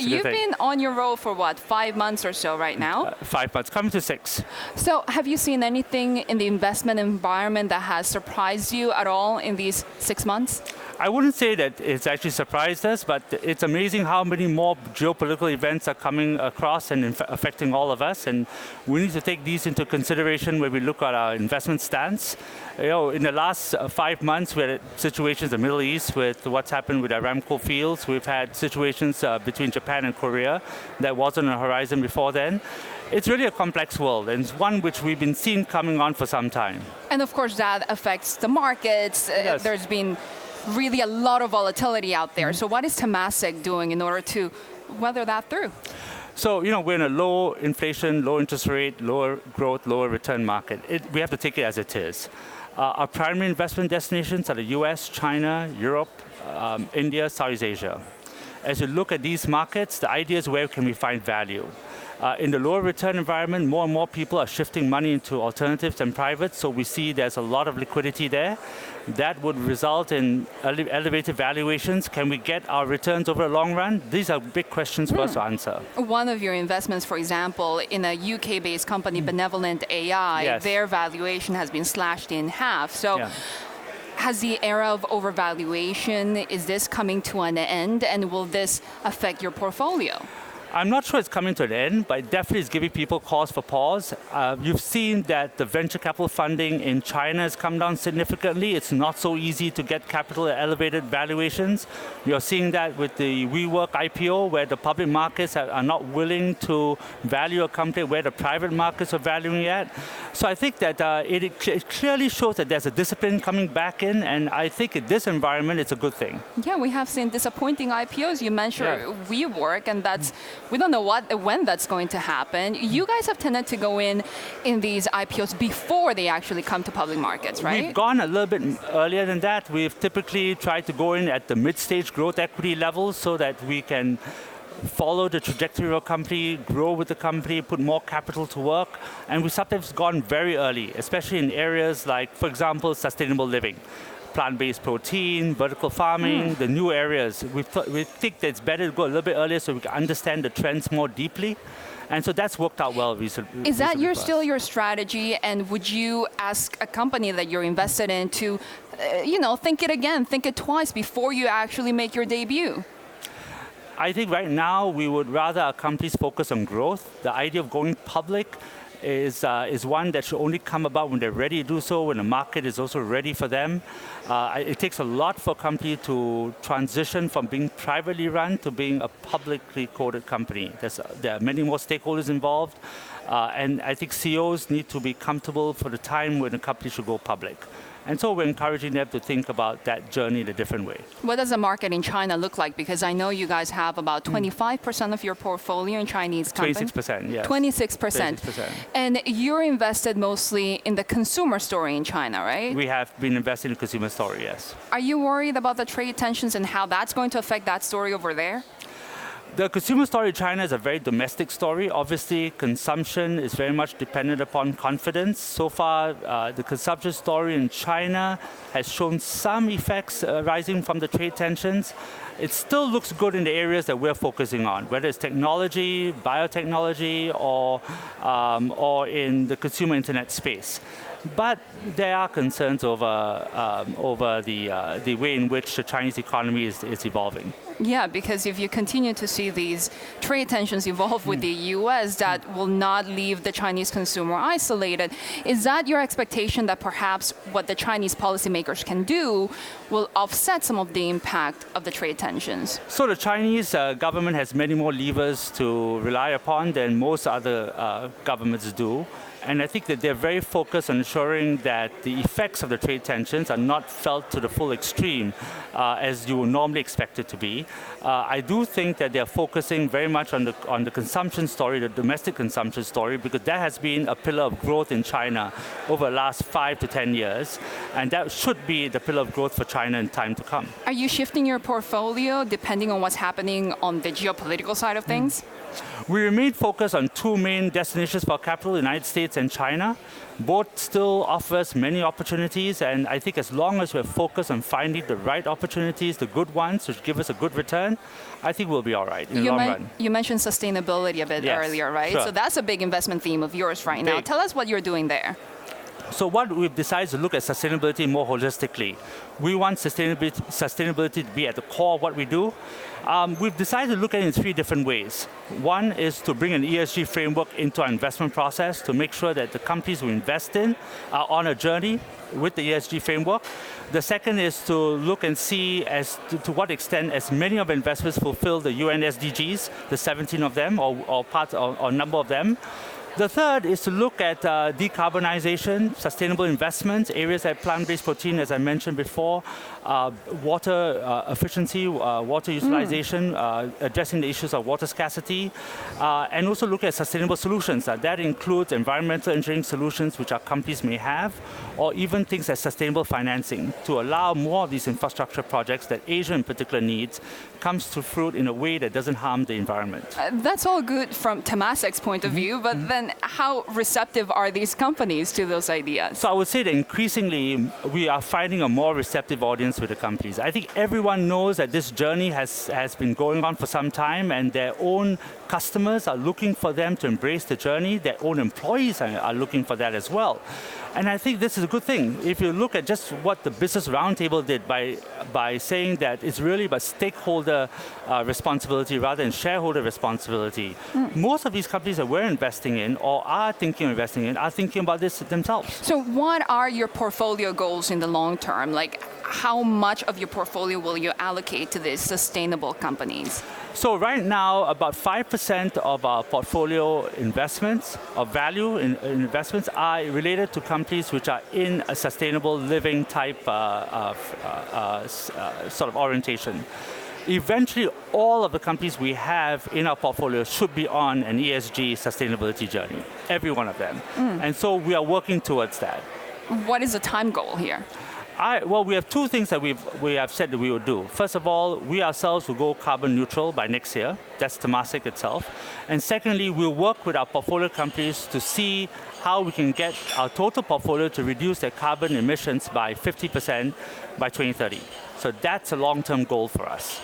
You've been on your roll for what, 5 months or so right now? 5 months, coming to 6. So have you seen anything in the investment environment that has surprised you at all in these 6 months? I wouldn't say that it's actually surprised us, but it's amazing how many more geopolitical events are coming across and affecting all of us. And we need to take these into consideration when we look at our investment stance. In the last 5 months, we had situations in the Middle East with what's happened with Aramco fields. We've had situations between Japan and Korea that wasn't on the horizon before then. It's really a complex world, and it's one which we've been seeing coming on for some time. And of course, that affects the markets. Yes. There's been really a lot of volatility out there. So what is Temasek doing in order to weather that through? So, we're in a low inflation, low interest rate, lower growth, lower return market. We have to take it as it is. Our primary investment destinations are the US, China, Europe, India, Southeast Asia. As you look at these markets, the idea is where can we find value? In the lower return environment, more and more people are shifting money into alternatives and private, so we see there's a lot of liquidity there. That would result in elevated valuations. Can we get our returns over the long run? These are big questions for us to answer. One of your investments, for example, in a UK-based company, Benevolent AI, Yes. their valuation has been slashed in half. So. Yeah. Has the era of overvaluation, is this coming to an end, and will this affect your portfolio? I'm not sure it's coming to an end, but it definitely is giving people cause for pause. You've seen that the venture capital funding in China has come down significantly. It's not so easy to get capital at elevated valuations. You're seeing that with the WeWork IPO, where the public markets are not willing to value a company where the private markets are valuing it. So I think that it clearly shows that there's a discipline coming back in, and I think in this environment, it's a good thing. Yeah, we have seen disappointing IPOs. You mentioned WeWork, and we don't know when that's going to happen. You guys have tended to go in these IPOs before they actually come to public markets, right? We've gone a little bit earlier than that. We've typically tried to go in at the mid-stage growth equity level so that we can follow the trajectory of a company, grow with the company, put more capital to work. And we've sometimes gone very early, especially in areas like, for example, sustainable living. Plant-based protein, vertical farming, the new areas. We think that it's better to go a little bit earlier so we can understand the trends more deeply. And so that's worked out well recently. Is that still your strategy? And would you ask a company that you're invested in to, think it again, think it twice before you actually make your debut? I think right now we would rather our companies focus on growth. The idea of going public is one that should only come about when they're ready to do so, when the market is also ready for them. It takes a lot for a company to transition from being privately run to being a publicly quoted company. There are many more stakeholders involved, and I think CEOs need to be comfortable for the time when the company should go public. And so we're encouraging them to think about that journey in a different way. What does the market in China look like? Because I know you guys have about 25% of your portfolio in Chinese companies. 26%, yes. 26%. 26%. And you're invested mostly in the consumer story in China, right? We have been investing in the consumer story, yes. Are you worried about the trade tensions and how that's going to affect that story over there? The consumer story in China is a very domestic story. Obviously, consumption is very much dependent upon confidence. So far, the consumption story in China has shown some effects arising from the trade tensions. It still looks good in the areas that we're focusing on, whether it's technology, biotechnology, or in the consumer internet space. But there are concerns over the way in which the Chinese economy is evolving. Yeah, because if you continue to see these trade tensions evolve with the US, that will not leave the Chinese consumer isolated. Is that your expectation that perhaps what the Chinese policymakers can do will offset some of the impact of the trade tensions? So the Chinese government has many more levers to rely upon than most other governments do. And I think that they're very focused on ensuring that the effects of the trade tensions are not felt to the full extreme as you would normally expect it to be. I do think that they're focusing very much on the consumption story, the domestic consumption story, because that has been a pillar of growth in China over the last 5 to 10 years. And that should be the pillar of growth for China in time to come. Are you shifting your portfolio depending on what's happening on the geopolitical side of things? We remain focused on two main destinations for capital, the United States States and China. Both still offers many opportunities, and I think as long as we're focused on finding the right opportunities, the good ones, which give us a good return, I think we'll be all right in the long run. You mentioned sustainability a bit earlier, right? Sure. So that's a big investment theme of yours right now. Tell us what you're doing there. So what we've decided to look at sustainability more holistically. We want sustainability to be at the core of what we do. We've decided to look at it in 3 different ways. One is to bring an ESG framework into our investment process to make sure that the companies we invest in are on a journey with the ESG framework. The second is to look and see as to what extent as many of our investments fulfill the UN SDGs, the 17 of them or parts or number of them. The third is to look at decarbonization, sustainable investments, areas like plant-based protein, as I mentioned before, water efficiency, water utilization, addressing the issues of water scarcity, and also look at sustainable solutions. That includes environmental engineering solutions which our companies may have, or even things like sustainable financing to allow more of these infrastructure projects that Asia in particular needs comes to fruit in a way that doesn't harm the environment. That's all good from Temasek's point of view, but then how receptive are these companies to those ideas? So I would say that increasingly we are finding a more receptive audience with the companies. I think everyone knows that this journey has been going on for some time, and their own customers are looking for them to embrace the journey. Their own employees are looking for that as well. And I think this is a good thing. If you look at just what the Business Roundtable did by saying that it's really about stakeholder responsibility rather than shareholder responsibility, most of these companies that we're investing in or are thinking of investing in are thinking about this themselves. So what are your portfolio goals in the long term? Like, how much of your portfolio will you allocate to these sustainable companies? So right now, about 5% of our portfolio investments, of value in investments, are related to companies which are in a sustainable living type sort of orientation. Eventually, all of the companies we have in our portfolio should be on an ESG sustainability journey, every one of them. And so we are working towards that. What is the time goal here? Well, we have 2 things that we have said that we will do. First of all, we ourselves will go carbon neutral by next year. That's Temasek itself. And secondly, we'll work with our portfolio companies to see how we can get our total portfolio to reduce their carbon emissions by 50% by 2030. So that's a long-term goal for us.